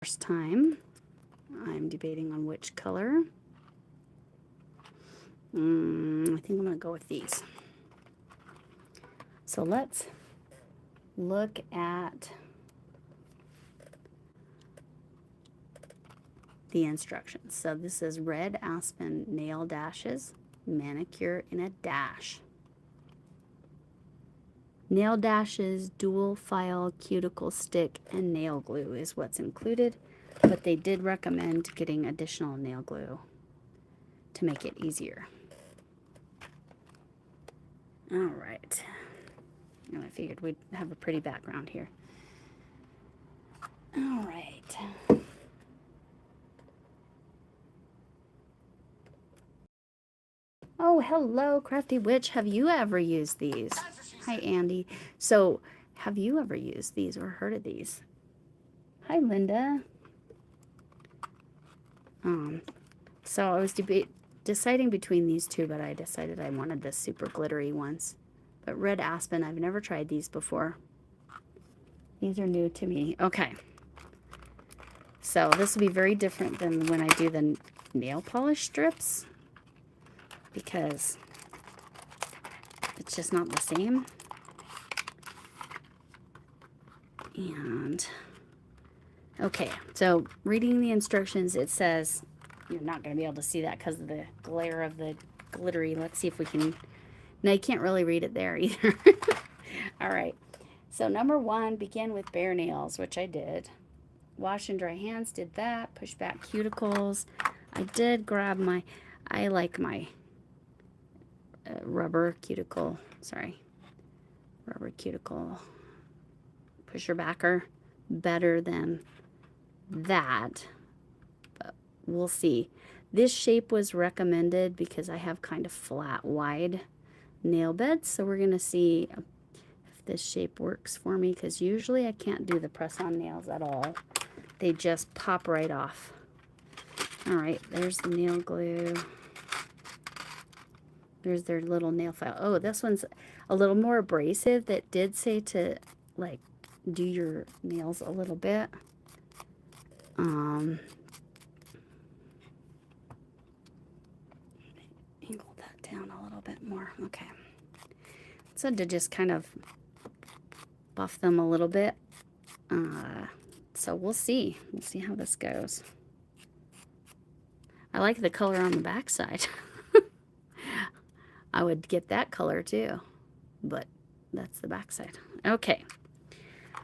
first time. I'm debating on which color. I think I'm going to go with these. So let's look at the instructions. So this is Red Aspen Nail Dashes, manicure in a dash. Nail dashes, dual file, cuticle stick, and nail glue is what's included, but they did recommend getting additional nail glue to make it easier. All right. And I figured we'd have a pretty background here. All right. Oh, hello, Crafty Witch. Have you ever used these? Hi, Andy. So, have you ever used these or heard of these? Hi, Linda. So I was deciding between these two, but I decided I wanted the super glittery ones. But Red Aspen, I've never tried these before. These are new to me. Okay. So this will be very different than when I do the nail polish strips, because it's just not the same. And okay, so reading the instructions, it says, you're not going to be able to see that because of the glare of the glittery. Let's see if we can. No, you can't really read it there either. All right. So number 1, begin with bare nails, which I did. Wash and dry hands, did that. Push back cuticles. I did grab my, I like my rubber cuticle pusher backer better than that, but we'll see. This shape was recommended because I have kind of flat, wide nail beds, so we're going to see if this shape works for me, because usually I can't do the press-on nails at all. They just pop right off. All right, there's the nail glue. There's their little nail file. Oh, this one's a little more abrasive. That did say to, like, do your nails a little bit. Angle that down a little bit more. Okay. So to just kind of buff them a little bit. So we'll see. We'll see how this goes. I like the color on the back side. I would get that color too, but that's the back side. Okay.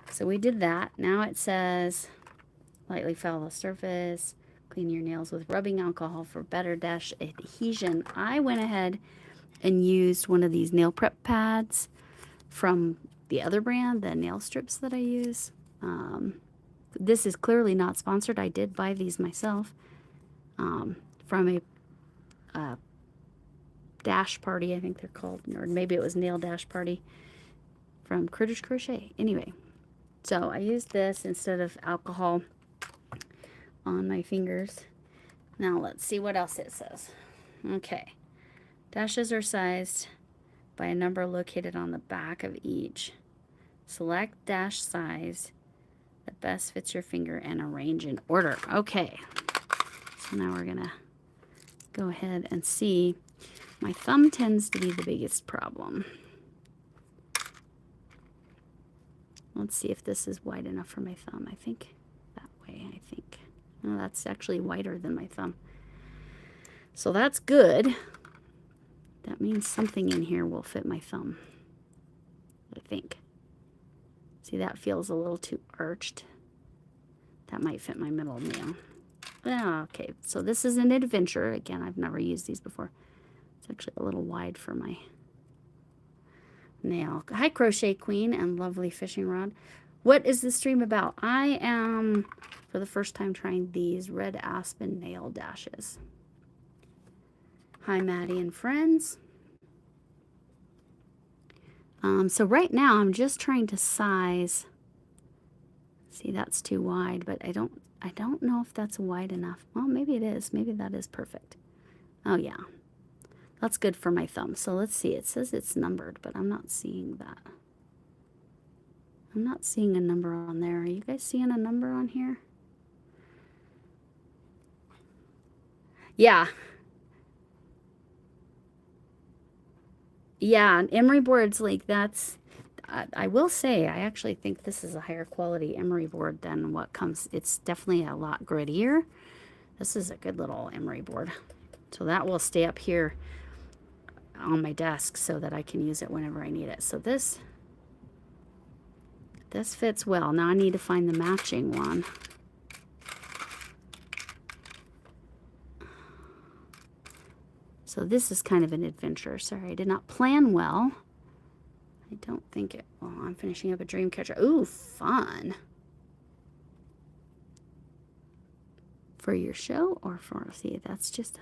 So we did that. Now it says, lightly foul the surface, clean your nails with rubbing alcohol for better dash adhesion. I went ahead and used one of these nail prep pads from the other brand, the nail strips that I use. This is clearly not sponsored. I did buy these myself from a dash party, I think they're called, or maybe it was nail dash party from Critters Crochet. Anyway, so I used this instead of alcohol on my fingers. Now let's see what else it says. Okay, dashes are sized by a number located on the back of each. Select dash size that best fits your finger and arrange in order. Okay, so now we're gonna go ahead and see. My thumb tends to be the biggest problem. Let's see if this is wide enough for my thumb. I think that way, I think. Oh, that's actually wider than my thumb. So that's good. That means something in here will fit my thumb, I think. See, that feels a little too arched. That might fit my middle nail. Oh, okay, so this is an adventure. Again, I've never used these before. It's actually a little wide for my nail. Hi, Crochet Queen and Lovely Fishing Rod. What is this stream about? I am, for the first time, trying these Red Aspen Nail Dashes. Hi, Maddie and friends. So right now, I'm just trying to size. See, that's too wide, but I don't know if that's wide enough. Well, maybe it is. Maybe that is perfect. Oh, yeah. That's good for my thumb. So let's see. It says it's numbered, but I'm not seeing that. I'm not seeing a number on there. Are you guys seeing a number on here? Yeah. Yeah, and emery boards, like that's, I will say, I actually think this is a higher quality emery board than what comes. It's definitely a lot grittier. This is a good little emery board. So that will stay up here on my desk so that I can use it whenever I need it. So this fits well. Now I need to find the matching one. So this is kind of an adventure. Sorry, I did not plan well. I don't think it, well, I'm finishing up a dream catcher. Ooh, fun. For your show or for, see, that's just,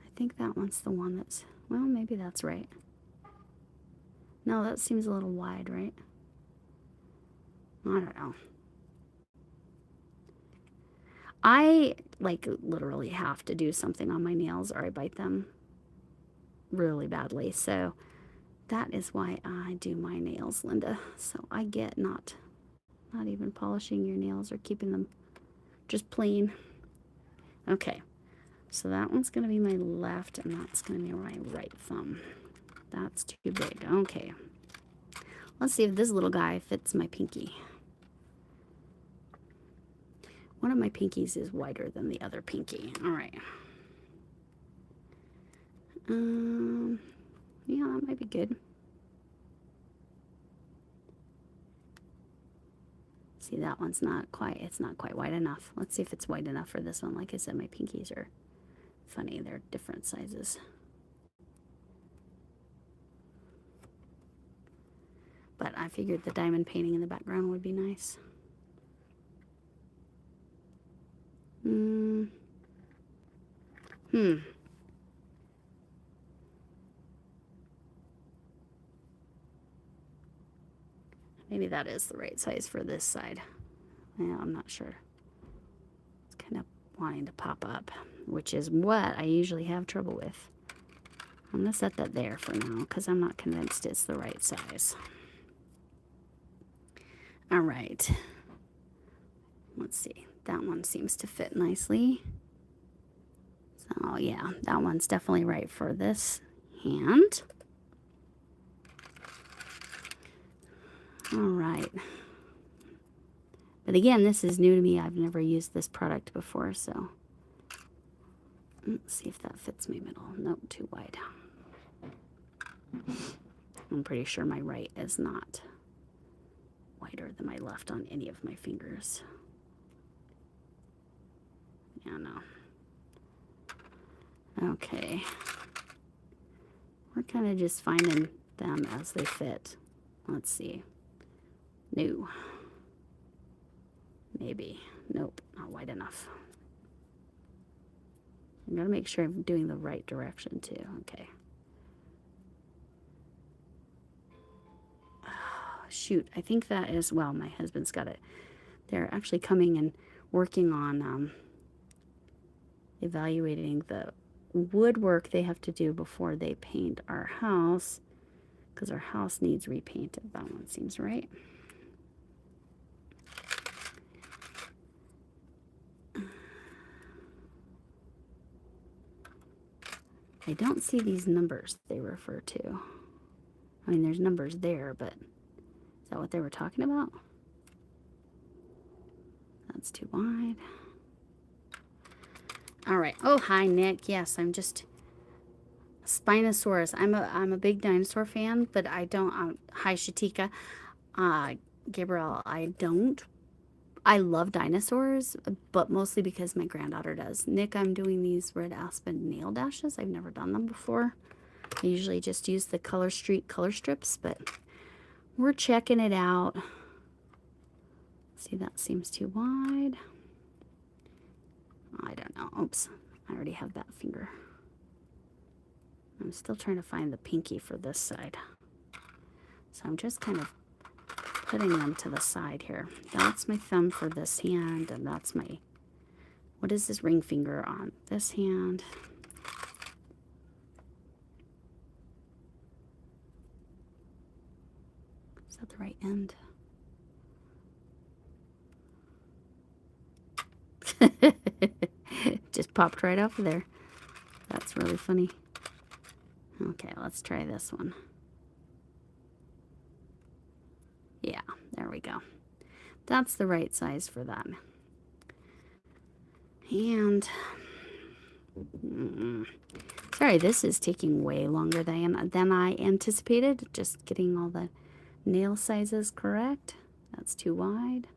I think that one's the one that's, well, maybe that's right. No, that seems a little wide, right? I don't know. I, like, literally have to do something on my nails or I bite them really badly. So that is why I do my nails, Linda. So I get not even polishing your nails or keeping them just plain. Okay, so that one's going to be my left and that's going to be my right thumb. That's too big. Okay, let's see if this little guy fits my pinky. One of my pinkies is wider than the other pinky. All right. Yeah, that might be good. See, that one's not quite, it's not quite wide enough. Let's see if it's wide enough for this one. Like I said, my pinkies are funny. They're different sizes. But I figured the diamond painting in the background would be nice. Maybe that is the right size for this side. Yeah, I'm not sure. It's kind of wanting to pop up, which is what I usually have trouble with. I'm going to set that there for now because I'm not convinced it's the right size. All right. Let's see. That one seems to fit nicely. So yeah, that one's definitely right for this hand. All right. But again, this is new to me. I've never used this product before, so let's see if that fits my middle. Nope, too wide. I'm pretty sure my right is not wider than my left on any of my fingers. Yeah, no. Okay. We're kind of just finding them as they fit. Let's see. No. Maybe. Nope, not wide enough. I'm going to make sure I'm doing the right direction too. Okay. Oh, shoot, I think that is, well, my husband's got it. They're actually coming and working on evaluating the woodwork they have to do before they paint our house, because our house needs repainted. That one seems right. I don't see these numbers they refer to. I mean, there's numbers there, but is that what they were talking about? That's too wide. All right. Oh, hi, Nick. Yes, I'm just Spinosaurus. I'm a big dinosaur fan, but I don't. Hi, Shatika. Gabriel, I don't. I love dinosaurs, but mostly because my granddaughter does. Nick, I'm doing these Red Aspen Nail Dashes. I've never done them before. I usually just use the Color Street color strips, but we're checking it out. See, that seems too wide. I don't know. Oops, I already have that finger. I'm still trying to find the pinky for this side. So I'm just kind of putting them to the side here. That's my thumb for this hand, and that's my, what is this ring finger on this hand? Is that the right end? Just popped right off of there. That's really funny. Okay, let's try this one. Yeah, there we go. That's the right size for that. And sorry, this is taking way longer than I anticipated. Just getting all the nail sizes correct. That's too wide.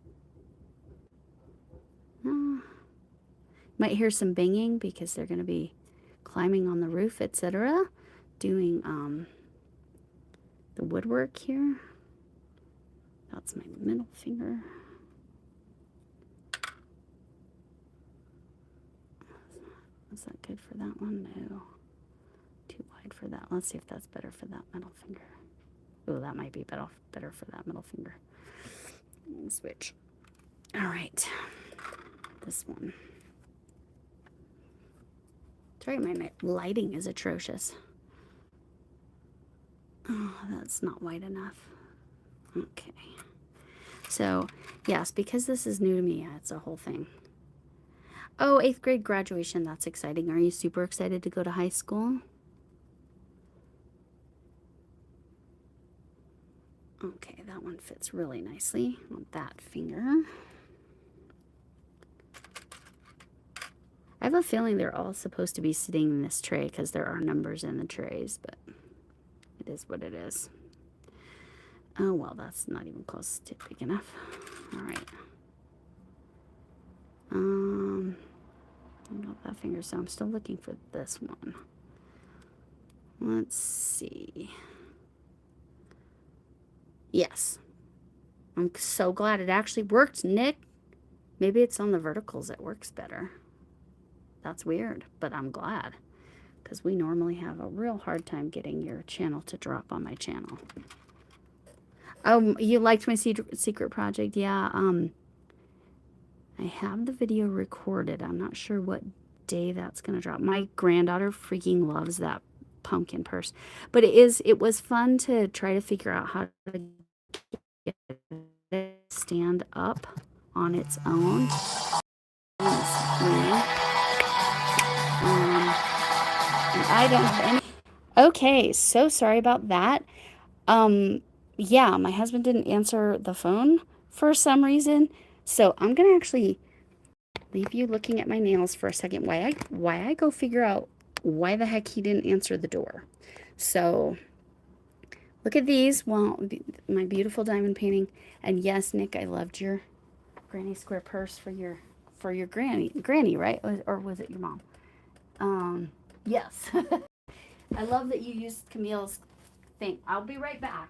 Might hear some banging because they're going to be climbing on the roof, etc. Doing the woodwork here. That's my middle finger. Is that good for that one? No. Too wide for that. Let's see if that's better for that middle finger. Oh, that might be better for that middle finger. Switch. All right. This one. Sorry, my lighting is atrocious. Oh, that's not wide enough. Okay. So, yes, because this is new to me, yeah, it's a whole thing. Oh, 8th grade graduation. That's exciting. Are you super excited to go to high school? Okay, that one fits really nicely on that finger. I have a feeling they're all supposed to be sitting in this tray because there are numbers in the trays, but it is what it is. Oh, well, that's not even close to big enough. All right. I got that finger, so I'm still looking for this one. Let's see. Yes. I'm so glad it actually worked, Nick. Maybe it's on the verticals it works better. That's weird, but I'm glad. Because we normally have a real hard time getting your channel to drop on my channel. Oh, you liked my secret project? Yeah, I have the video recorded. I'm not sure what day that's going to drop. My granddaughter freaking loves that pumpkin purse. But it was fun to try to figure out how to get it stand up on its own. I don't have any. Okay, so sorry about that. Yeah, my husband didn't answer the phone for some reason. So I'm gonna actually leave you looking at my nails for a second. Why I go figure out why the heck he didn't answer the door. So look at these. Well, my beautiful diamond painting. And yes, Nick, I loved your granny square purse for your granny, right? Or was it your mom? Yes. I love that you used Camille's thing. I'll be right back.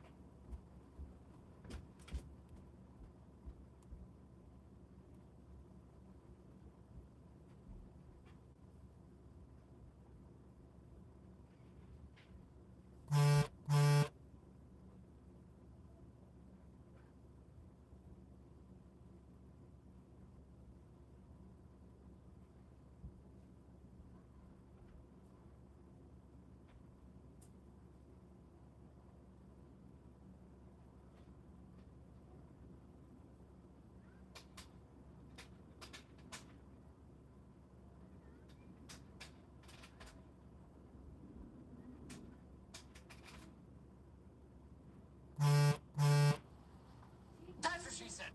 That's what she said.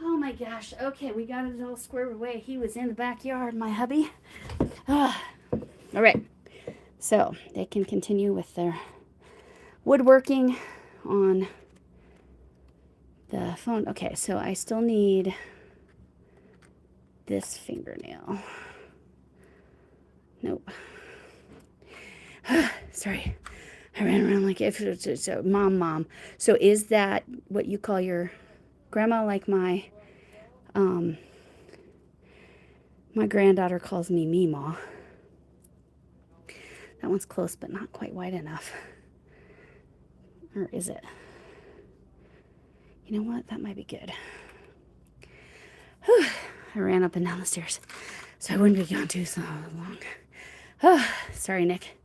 Oh my gosh. Okay, we got it all squared away. He was in the backyard, my hubby. All right. So they can continue with their woodworking on the phone. Okay, so I still need this fingernail. Nope. Sorry. I ran around like if it's so mom. So is that what you call your grandma? Like my granddaughter calls me Meemaw. That one's close, but not quite wide enough. Or is it? You know what? That might be good. Whew. I ran up and down the stairs, so I wouldn't be gone too long. Oh, sorry, Nick.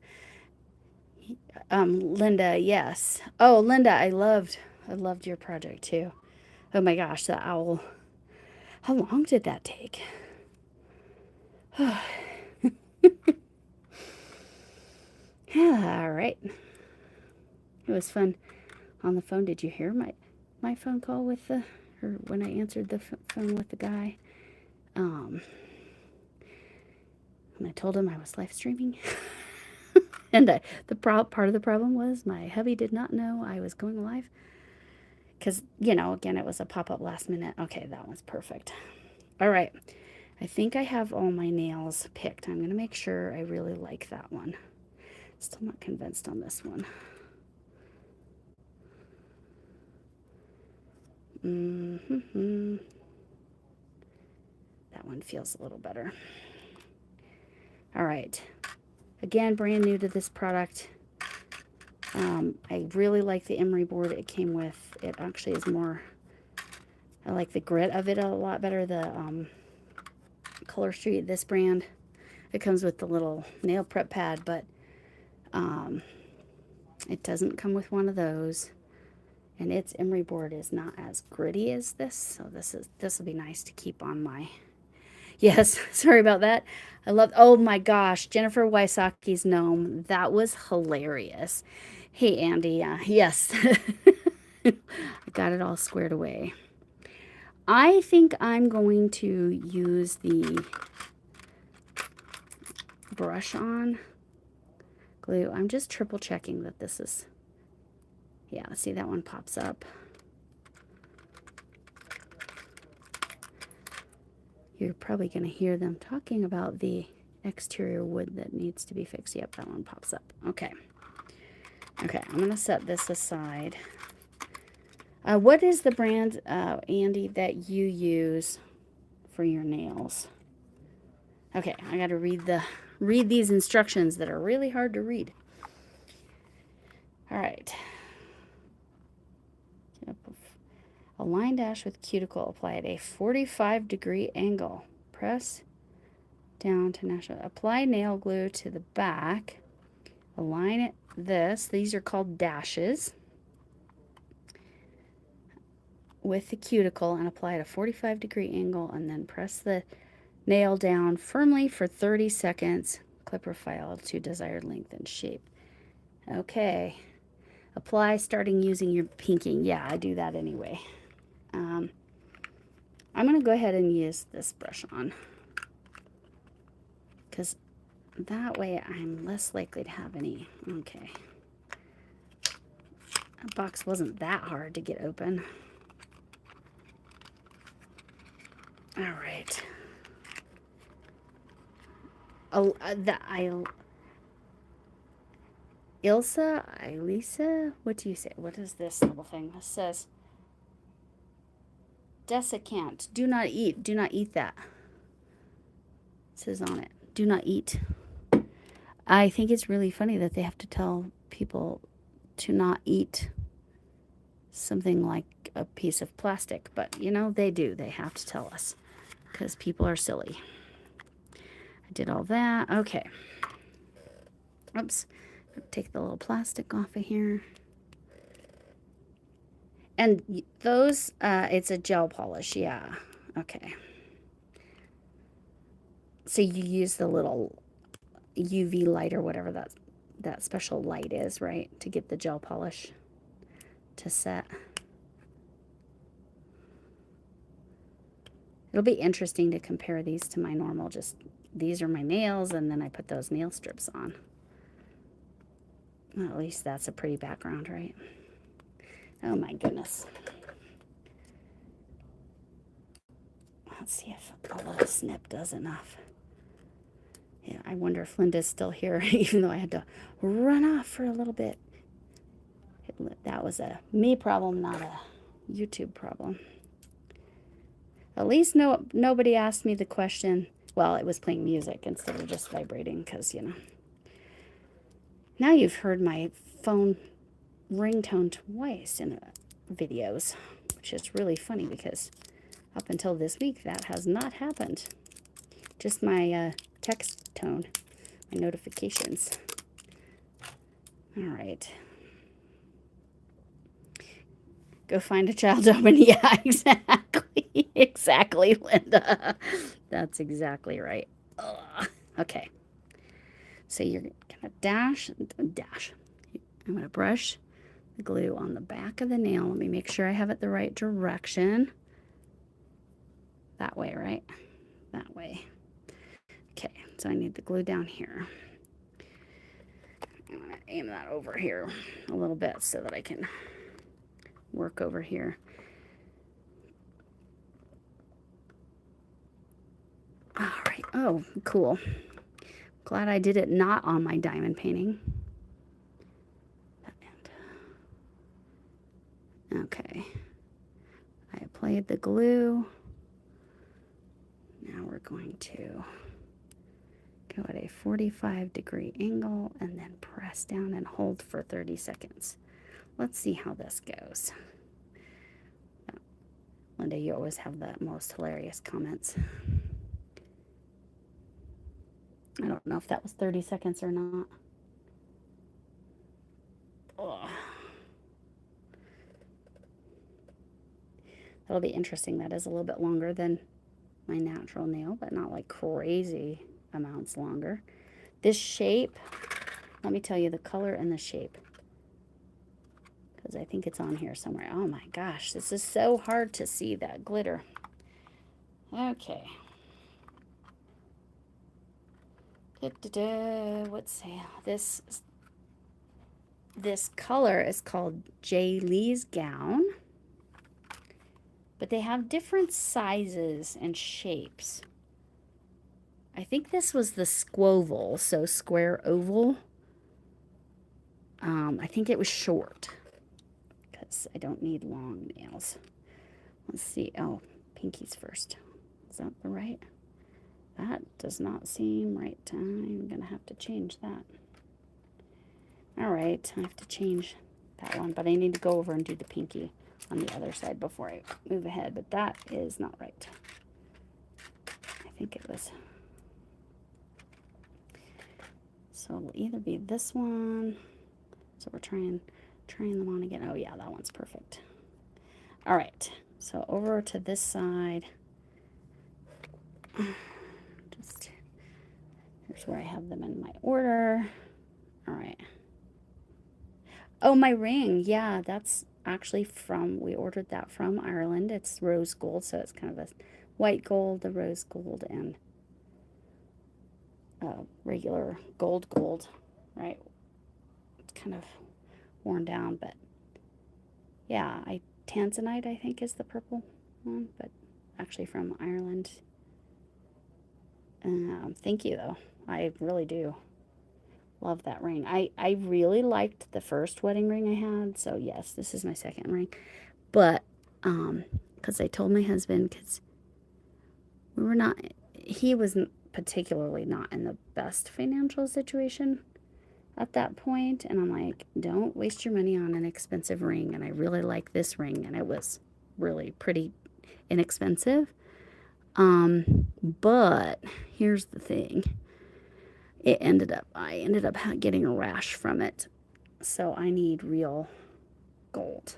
Linda, yes. Oh, Linda, I loved I loved your project too. Oh my gosh, the owl. How long did that take? All right. It was fun on the phone. Did you hear my phone call with the, or when I answered the phone with the guy? And I told him I was live streaming. And part of the problem was my hubby did not know I was going live. Because, you know, again, it was a pop-up last minute. Okay, that one's perfect. All right. I think I have all my nails picked. I'm going to make sure I really like that one. Still not convinced on this one. That one feels a little better. All right. Again, brand new to this product. I really like the emery board it came with. It actually is more, I like the grit of it a lot better. The Color Street, this brand, it comes with the little nail prep pad, but it doesn't come with one of those. And its emery board is not as gritty as this, so this will be nice to keep on my. Yes, sorry about that. I love. Oh my gosh, Jennifer Wysocki's gnome. That was hilarious. Hey Andy, yes, I got it all squared away. I think I'm going to use the brush on glue. I'm just triple checking that this is. Yeah, see that one pops up. You're probably going to hear them talking about the exterior wood that needs to be fixed. Yep, that one pops up. Okay. Okay, I'm going to set this aside. What is the brand, Andy, that you use for your nails? Okay, I got to read these instructions that are really hard to read. All right. A line dash with cuticle applied at a 45-degree angle. Press down to national. Apply nail glue to the back. Align it these are called dashes, with the cuticle and apply at a 45-degree angle, and then press the nail down firmly for 30 seconds. Clipper file to desired length and shape. Okay. Apply starting using your pinking. Yeah, I do that anyway. I'm going to go ahead and use this brush on, because that way I'm less likely to have any. Okay. That box wasn't that hard to get open. All right. Oh, Ilsa, what do you say? What is this little thing? This says desiccant. Do not eat. Do not eat that. It says on it. Do not eat. I think it's really funny that they have to tell people to not eat something like a piece of plastic. But, you know, they do. They have to tell us because people are silly. I did all that. Okay. Oops. Take the little plastic off of here. And those, it's a gel polish. Yeah. Okay. So you use the little UV light or whatever that special light is, right? To get the gel polish to set. It'll be interesting to compare these to my normal, just these are my nails, and then I put those nail strips on. Well, at least that's a pretty background, right? Oh my goodness. Let's see if a little snip does enough. Yeah, I wonder if Linda's still here, even though I had to run off for a little bit. That was a me problem, not a YouTube problem. At least nobody asked me the question. Well, it was playing music instead of just vibrating, because, you know. Now you've heard my phone ringtone twice in videos, which is really funny because up until this week, that has not happened. Just my text tone, my notifications. All right. Go find a child open. Yeah, exactly. Exactly, Linda. That's exactly right. Ugh. Okay. So you're going to dash. I'm going to brush the glue on the back of the nail. Let me make sure I have it the right direction. That way, right? That way. Okay, so I need the glue down here. I'm going to aim that over here a little bit so that I can work over here. All right. Oh, cool. Glad I did it not on my diamond painting. Okay. I applied the glue. Now we're going to go at a 45-degree angle and then press down and hold for 30 seconds. Let's see how this goes. Linda, you always have the most hilarious comments. I don't know if that was 30 seconds or not. Ugh. That'll be interesting. That is a little bit longer than my natural nail, but not like crazy amounts longer. This shape, let me tell you the color and the shape, because I think it's on here somewhere. Oh my gosh, this is so hard to see that glitter. Okay. Let's see. This color is called Jayli's Gown, but they have different sizes and shapes. I think this was the squoval, so square oval. I think it was short because I don't need long nails. Let's see. Oh, pinkies first. Is that the right? That does not seem right. I'm going to have to change that. All right, I have to change that one, but I need to go over and do the pinky on the other side before I move ahead, but that is not right. I think it was. So it'll either be this one. So we're trying them on again. Oh yeah, that one's perfect. All right, so over to this side. Just here's where I have them in my order. All right. Oh, my ring. Yeah, that's actually we ordered that from Ireland. It's rose gold, so it's kind of a white gold, the rose gold, and regular gold, right? It's kind of worn down, but yeah, Tanzanite, I think, is the purple one, but actually from Ireland. Thank you, though. I really do love that ring. I really liked the first wedding ring I had, so yes, this is my second ring. But because I told my husband, because he was particularly not in the best financial situation at that point, and I'm like, don't waste your money on an expensive ring, and I really like this ring, and it was really pretty inexpensive. But here's the thing. I ended up getting a rash from it, so I need real gold.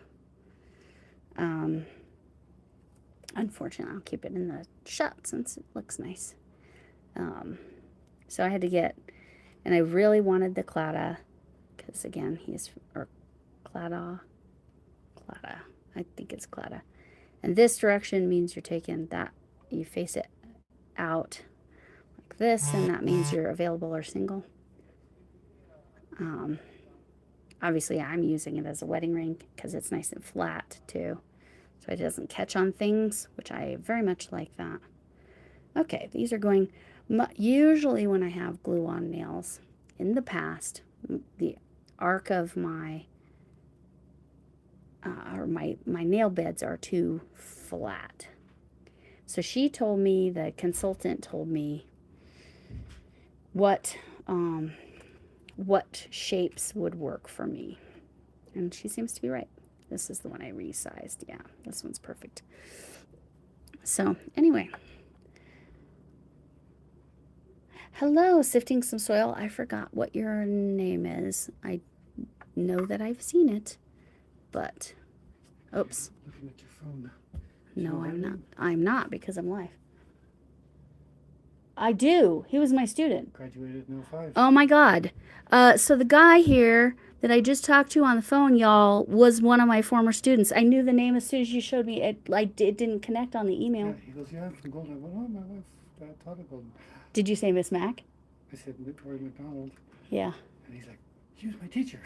Unfortunately, I'll keep it in the shot since it looks nice. So I had to get, and I really wanted the Clada, because again, Clada, I think it's Clada. And this direction means you're taking that, you face it out like this, and that means you're available or single. Obviously, I'm using it as a wedding ring because it's nice and flat too, so it doesn't catch on things, which I very much like that. Okay, these are going, usually when I have glue on nails, in the past, the arc of my nail beds are too flat. So the consultant told me what shapes would work for me. And she seems to be right. This is the one I resized. Yeah, this one's perfect. So anyway. Hello, Sifting Some Soil. I forgot what your name is. I know that I've seen it, but Oops. Looking at your phone. No, I'm not. Writing? I'm not because I'm live. I do. He was my student. Graduated in 05. Oh my God. So the guy here that I just talked to on the phone, y'all, was one of my former students. I knew the name as soon as you showed me. It didn't connect on the email. Yeah, he goes, yeah, I'm from Golden. I went, oh, my wife taught at Golden. Did you say Miss Mac? I said, Victoria McDonald. Yeah. And he's like, she was my teacher.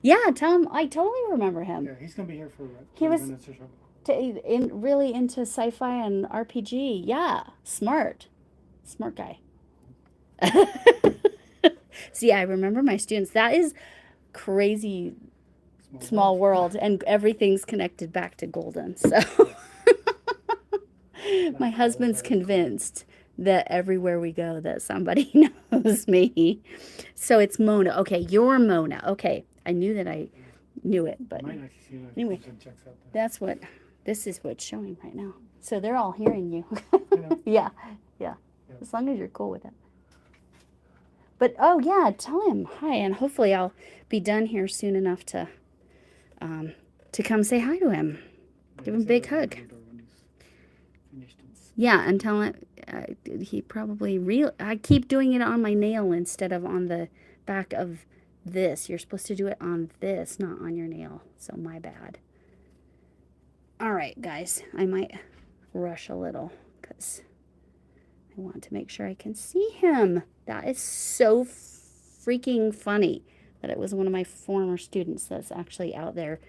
Yeah, tell him. I totally remember him. Yeah, he's going to be here for about He 20 was- minutes or so. Really into sci-fi and RPG. Yeah, smart guy. See, I remember my students. That is crazy small world, and everything's connected back to Golden. So my husband's convinced that everywhere we go that somebody knows me. So it's Mona. Okay, you're Mona. Okay, I knew that I knew it, but Might actually see that anyway, person checks out there. that's what this is what's showing right now. So they're all hearing you. know. Yeah. As long as you're cool with it. But oh yeah, tell him hi, and hopefully I'll be done here soon enough to come say hi to him. Give him a big hug. Yeah, and tell him he probably I keep doing it on my nail instead of on the back of this. You're supposed to do it on this, not on your nail. So my bad. All right, guys, I might rush a little because I want to make sure I can see him. That is so freaking funny that it was one of my former students that's actually out there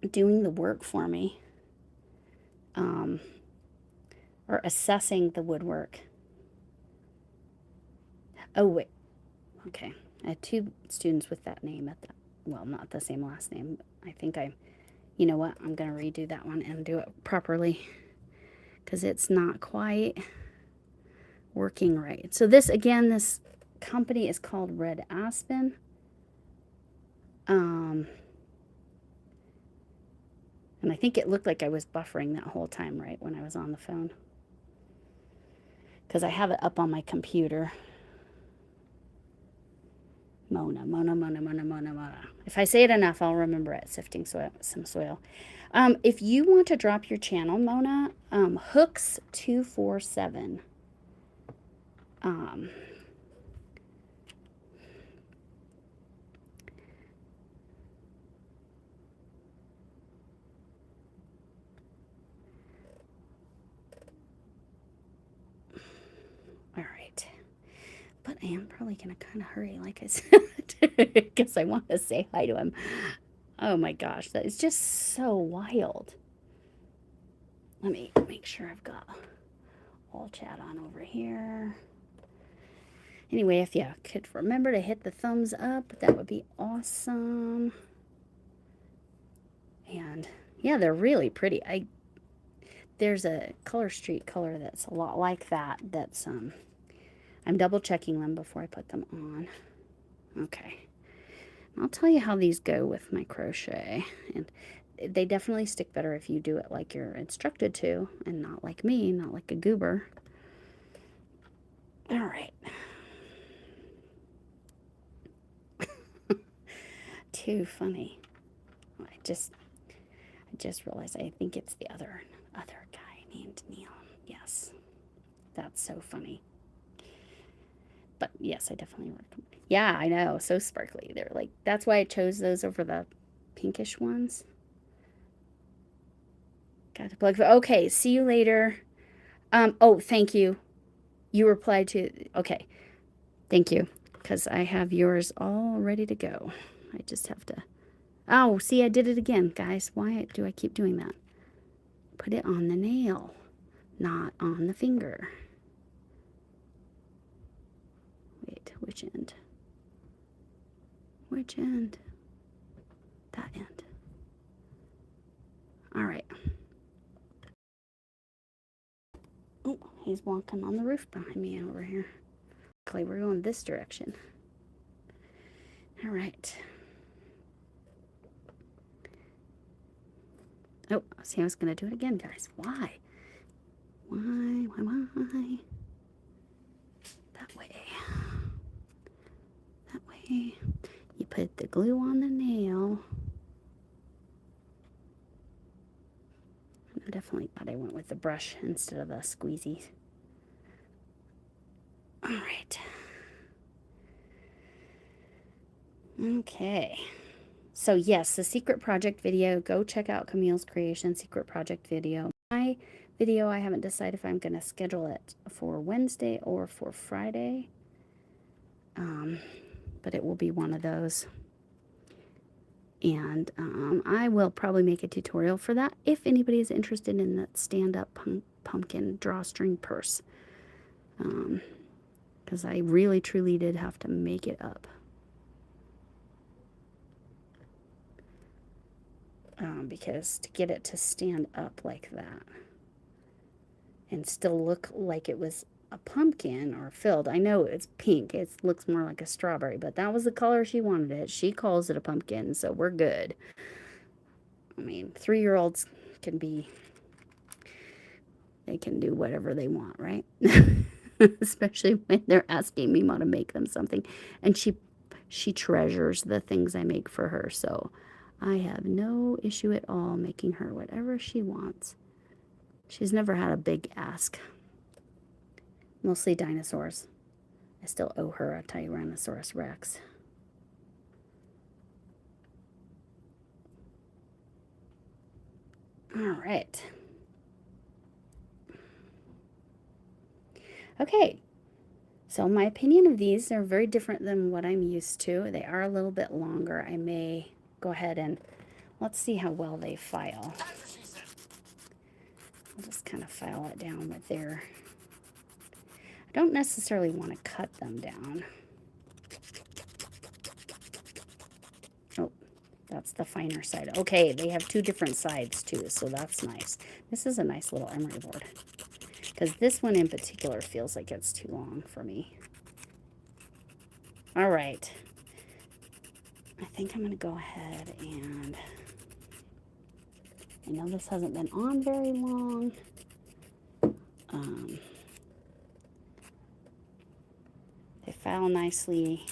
doing the work for me. Or assessing the woodwork. Oh, wait. Okay. I had two students with that name well, not the same last name. I think you know what? I'm going to redo that one and do it properly because it's not quite working right. So this company is called Red Aspen. And I think it looked like I was buffering that whole time, right, when I was on the phone. Because I have it up on my computer. Mona. If I say it enough, I'll remember it. Sifting some soil. If you want to drop your channel, Mona, Hooks247. But I am probably going to kind of hurry, like I said, because I want to say hi to him. Oh my gosh, that is just so wild. Let me make sure I've got all chat on over here. Anyway, if you could remember to hit the thumbs up, that would be awesome. And yeah, they're really pretty. There's a Color Street color that's a lot like that. That's I'm double checking them before I put them on. Okay. I'll tell you how these go with my crochet. And they definitely stick better if you do it like you're instructed to and not like me, not like a goober. All right. Too funny. I just realized I think it's the other guy named Neil. Yes. That's so funny. But yes, I definitely worked them. Yeah, I know. So sparkly. They're like, that's why I chose those over the pinkish ones. Got to plug. Okay, see you later. Oh, thank you. You replied to, okay. Thank you. Because I have yours all ready to go. I just have to, oh, see, I did it again, guys. Why do I keep doing that? Put it on the nail, not on the finger. Wait, which end? Which end? That end. All right. Oh, he's walking on the roof behind me over here. Okay, we're going this direction. All right. Oh, see, I was going to do it again, guys. Why? Why? That way. That way. You put the glue on the nail. I'm definitely glad I went with the brush instead of the squeezy. All right. Okay. So yes, the secret project video, go check out Camille's creation secret project video. My video, I haven't decided if I'm going to schedule it for Wednesday or for Friday. But it will be one of those. And I will probably make a tutorial for that if anybody is interested in that stand-up pumpkin drawstring purse. Because I really, truly did have to make it up. Because to get it to stand up like that and still look like it was a pumpkin or filled. I know it's pink. It looks more like a strawberry, but that was the color she wanted it. She calls it a pumpkin, so we're good. I mean, 3-year-olds can be, they can do whatever they want, right? Especially when they're asking me how to make them something. And she treasures the things I make for her, so I have no issue at all making her whatever she wants. She's never had a big ask. Mostly dinosaurs. I still owe her a Tyrannosaurus Rex. All right. Okay. So my opinion of these are very different than what I'm used to. They are a little bit longer. I may go ahead and let's see how well they file. I'll just kind of file it down with their... I don't necessarily want to cut them down. Oh, that's the finer side. Okay, they have 2 different sides too, so that's nice. This is a nice little emery board. Because this one in particular feels like it's too long for me. All right. I think I'm going to go ahead and... I know this hasn't been on very long. They file nicely.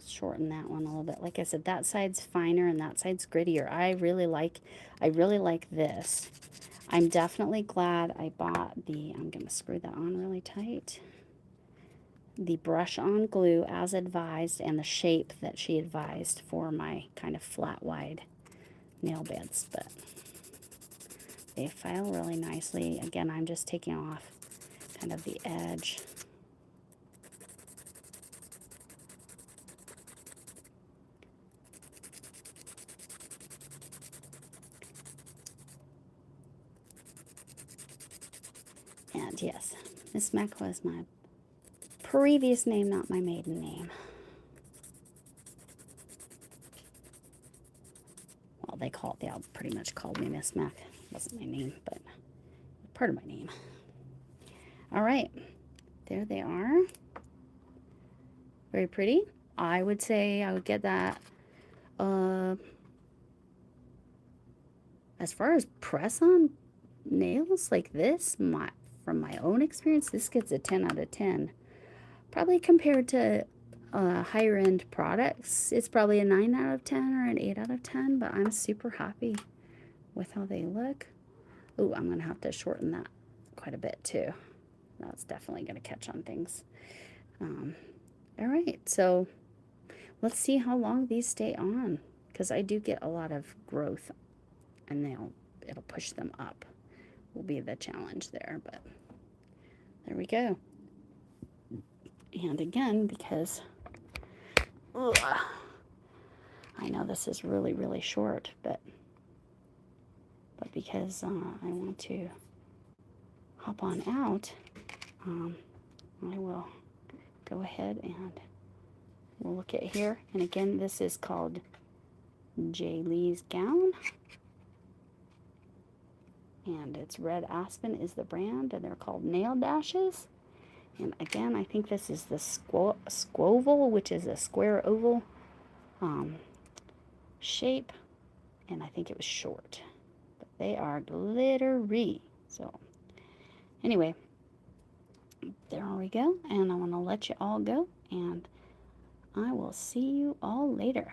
Shorten that one a little bit. Like I said, that side's finer and that side's grittier. I really like this. I'm definitely glad I bought the, I'm going to screw that on really tight, the brush on glue as advised and the shape that she advised for my kind of flat wide nail beds. But they file really nicely. Again, I'm just taking off kind of the edge. And yes, Miss Mac was my previous name, not my maiden name. Well, they all pretty much called me Miss Mac. It wasn't my name, but part of my name. All right, there they are. Very pretty. I would say I would get that. As far as press-on nails like this, from my own experience, this gets a 10 out of 10. Probably compared to higher end products, it's probably a 9 out of 10 or an 8 out of 10, but I'm super happy with how they look. Ooh, I'm going to have to shorten that quite a bit too. That's definitely going to catch on things. All right, so let's see how long these stay on, because I do get a lot of growth and it'll push them up. Will be the challenge there, but there we go. And again, because I know this is really, really short, but because I want to hop on out, I will go ahead and we'll look at here. And again, this is called Jayli's gown. And it's Red Aspen is the brand, and they're called Nail Dashes. And again, I think this is the squoval, which is a square oval shape. And I think it was short. But they are glittery. So anyway, there we go. And I want to let you all go. And I will see you all later.